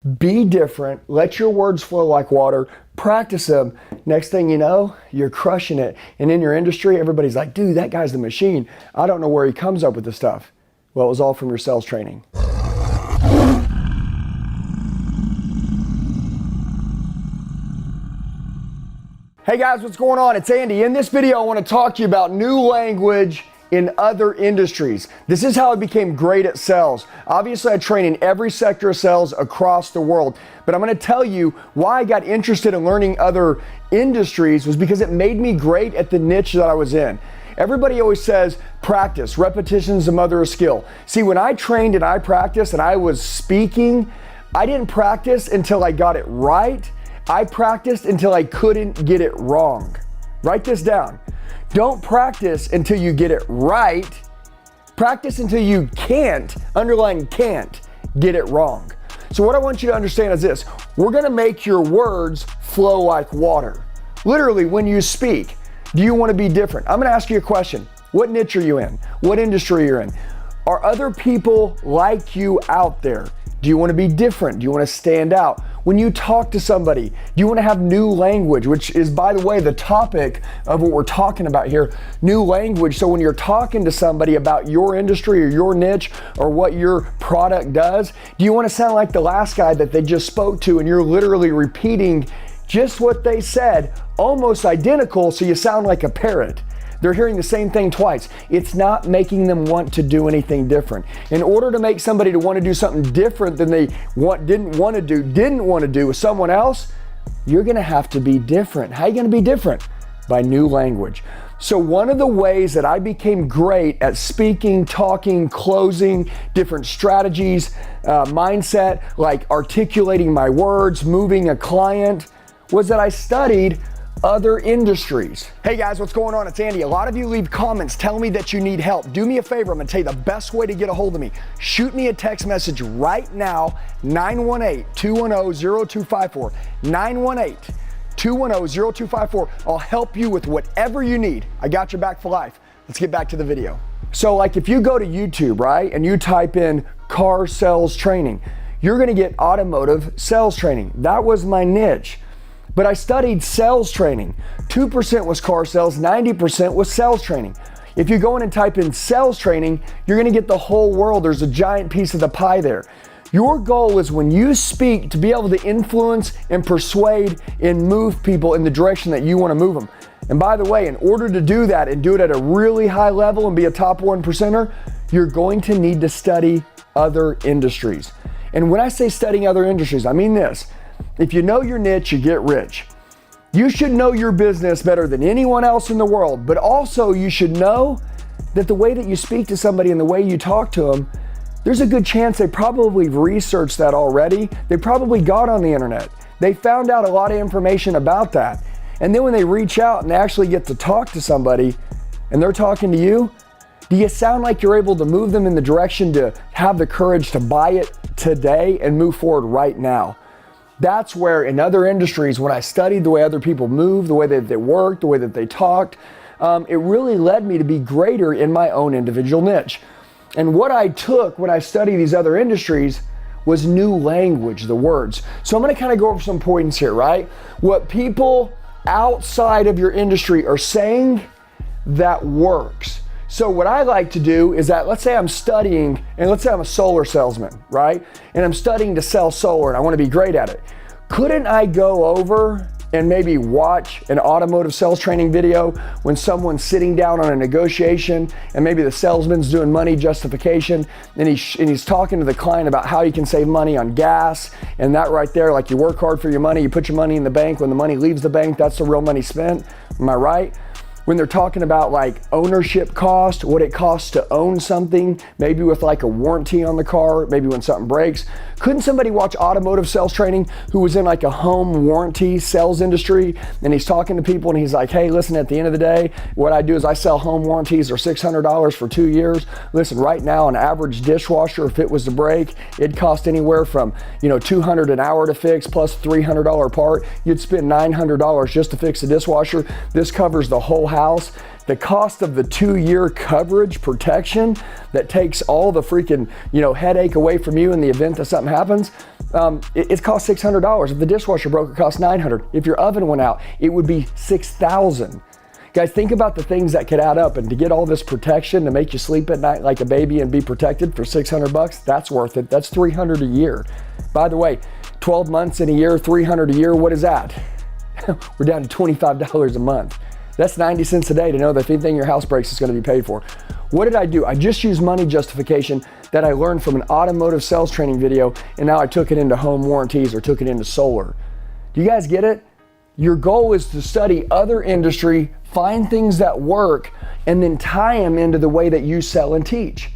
Be different. Let your words flow like water. Practice them. Next thing you know, you're crushing it. And in your industry, everybody's like, dude, that guy's the machine. I don't know where he comes up with this stuff. Well, it was all from your sales training. Hey guys, what's going on? It's Andy. In this video, I want to talk to you about new language in other industries. This is how I became great at sales. Obviously, I train in every sector of sales across the world, but I'm going to tell you why I got interested in learning other industries was because it made me great at the niche that I was in. Everybody always says practice, repetition's the mother of skill. See, when I trained and I practiced and I was speaking, I didn't practice until I got it right. I practiced until I couldn't get it wrong. Write this down. Don't practice until you get it right. Practice until you can't, underline can't, get it wrong. So what I want you to understand is this. We're gonna make your words flow like water. Literally, when you speak, do you wanna be different? I'm gonna ask you a question. What niche are you in? What industry you're in? Are other people like you out there? Do you wanna be different? Do you wanna stand out? When you talk to somebody, do you want to have new language, which is, by the way, the topic of what we're talking about here, new language. So when you're talking to somebody about your industry or your niche or what your product does, do you want to sound like the last guy that they just spoke to and you're literally repeating just what they said, almost identical, so you sound like a parrot? They're hearing the same thing twice. It's not making them want to do anything different. In order to make somebody to want to do something different than they didn't want to do with someone else, you're gonna have to be different. How are you gonna be different? By new language. So one of the ways that I became great at speaking, talking, closing, different strategies, mindset, like articulating my words, moving a client, was that I studied other industries. Hey guys, what's going on? It's Andy. A lot of you leave comments telling me that you need help. Do me a favor. I'm gonna tell you the best way to get a hold of me. Shoot me a text message right now, 918-210-0254. 918-210-0254. I'll help you with whatever you need. I got your back for life. Let's get back to the video. So like if you go to YouTube, right, and you type in car sales training, you're gonna get automotive sales training. That was my niche. But I studied sales training. 2% was car sales, 90% was sales training. If you go in and type in sales training, you're gonna get the whole world. There's a giant piece of the pie there. Your goal is when you speak to be able to influence and persuade and move people in the direction that you wanna move them. And by the way, in order to do that and do it at a really high level and be a top 1%er, you're going to need to study other industries. And when I say studying other industries, I mean this. If you know your niche, you get rich. You should know your business better than anyone else in the world, but also you should know that the way that you speak to somebody and the way you talk to them, there's a good chance they probably researched that already. They probably got on the internet. They found out a lot of information about that. And then when they reach out and they actually get to talk to somebody and they're talking to you, do you sound like you're able to move them in the direction to have the courage to buy it today and move forward right now? That's where in other industries, when I studied the way other people move, the way that they worked, the way that they talked, it really led me to be greater in my own individual niche. And what I took when I studied these other industries was new language, the words. So I'm gonna kind of go over some points here, right? What people outside of your industry are saying that works. So what I like to do is that, let's say I'm studying, and let's say I'm a solar salesman, right? And I'm studying to sell solar and I want to be great at it. Couldn't I go over and maybe watch an automotive sales training video when someone's sitting down on a negotiation and maybe the salesman's doing money justification and he's talking to the client about how you can save money on gas, and that right there, like you work hard for your money, you put your money in the bank, when the money leaves the bank, that's the real money spent. Am I right? When they're talking about like ownership cost, what it costs to own something, maybe with like a warranty on the car, maybe when something breaks. Couldn't somebody watch automotive sales training who was in like a home warranty sales industry, and he's talking to people and he's like, hey, listen, at the end of the day, what I do is I sell home warranties. They're $600 for 2 years. Listen, right now, an average dishwasher, if it was to break, it'd cost anywhere from, $200 an hour to fix plus $300 part. You'd spend $900 just to fix the dishwasher. This covers the whole house. The cost of the 2-year coverage protection that takes all the freaking, headache away from you in the event that something happens, It costs $600. If the dishwasher broke, it costs $900. If your oven went out, it would be $6,000. Guys, think about the things that could add up, and to get all this protection to make you sleep at night like a baby and be protected for $600, that's worth it. That's $300 a year. By the way, 12 months in a year, $300 a year, what is that? We're down to $25 a month. That's 90 cents a day to know that if anything your house breaks, it's going to be paid for. What did I do? I just used money justification that I learned from an automotive sales training video, and now I took it into home warranties or took it into solar. Do you guys get it? Your goal is to study other industry, find things that work, and then tie them into the way that you sell and teach.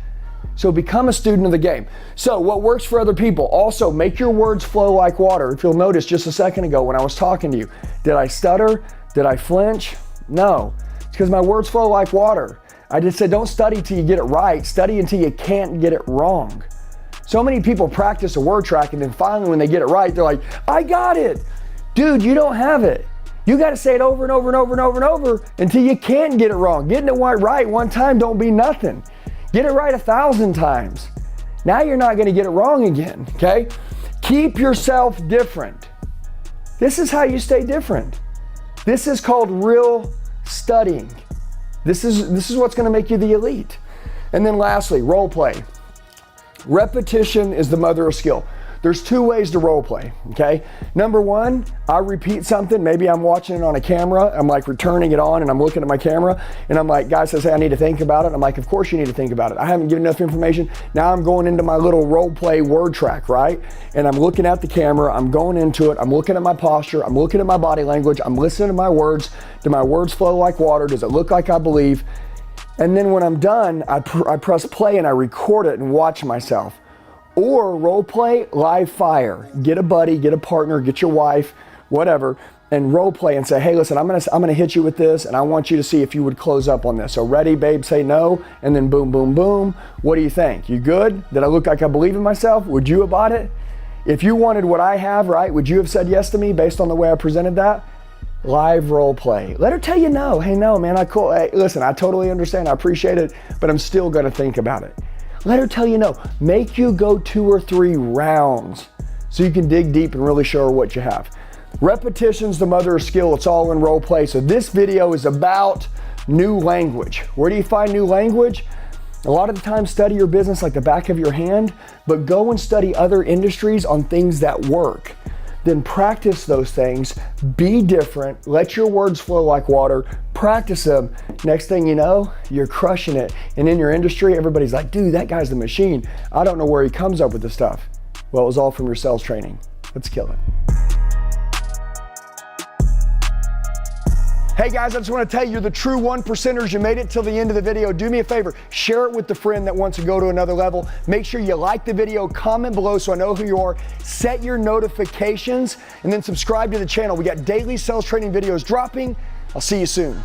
So become a student of the game. So what works for other people? Also, make your words flow like water. If you'll notice just a second ago when I was talking to you, did I stutter? Did I flinch? No, it's because my words flow like water. I just said, don't study till you get it right. Study until you can't get it wrong. So many people practice a word track, and then finally when they get it right, they're like, I got it. Dude, you don't have it. You got to say it over and over and over and over and over until you can't get it wrong. Getting it right one time don't be nothing. Get it right 1,000 times. Now you're not going to get it wrong again, okay? Keep yourself different. This is how you stay different. This is called real studying. This is what's going to make you the elite. And then lastly, role play. Repetition is the mother of skill. There's two ways to role play, okay? Number one, I repeat something. Maybe I'm watching it on a camera. I'm like returning it on and I'm looking at my camera and I'm like, guy says, hey, I need to think about it. I'm like, of course you need to think about it. I haven't given enough information. Now I'm going into my little role play word track, right? And I'm looking at the camera. I'm going into it. I'm looking at my posture. I'm looking at my body language. I'm listening to my words. Do my words flow like water? Does it look like I believe? And then when I'm done, I press play and I record it and watch myself. Or role play, live fire. Get a buddy, get a partner, get your wife, whatever, and role play and say, hey, listen, I'm gonna hit you with this, and I want you to see if you would close up on this. So ready, babe, say no, and then boom, boom, boom. What do you think? You good? Did I look like I believe in myself? Would you have bought it? If you wanted what I have, right, would you have said yes to me based on the way I presented that? Live role play. Let her tell you no. Hey, no, man, hey, listen, I totally understand, I appreciate it, but I'm still gonna think about it. Let her tell you no. Make you go 2 or 3 rounds so you can dig deep and really show her what you have. Repetition's the mother of skill. It's all in role play. So this video is about new language. Where do you find new language? A lot of the time, study your business like the back of your hand, but go and study other industries on things that work. Then practice those things, be different, let your words flow like water, practice them. Next thing you know, you're crushing it. And in your industry, everybody's like, dude, that guy's the machine. I don't know where he comes up with this stuff. Well, it was all from your sales training. Let's kill it. Hey guys, I just want to tell you, you're the true 1%ers. You made it till the end of the video. Do me a favor, share it with the friend that wants to go to another level. Make sure you like the video, comment below so I know who you are, set your notifications, and then subscribe to the channel. We got daily sales training videos dropping. I'll see you soon.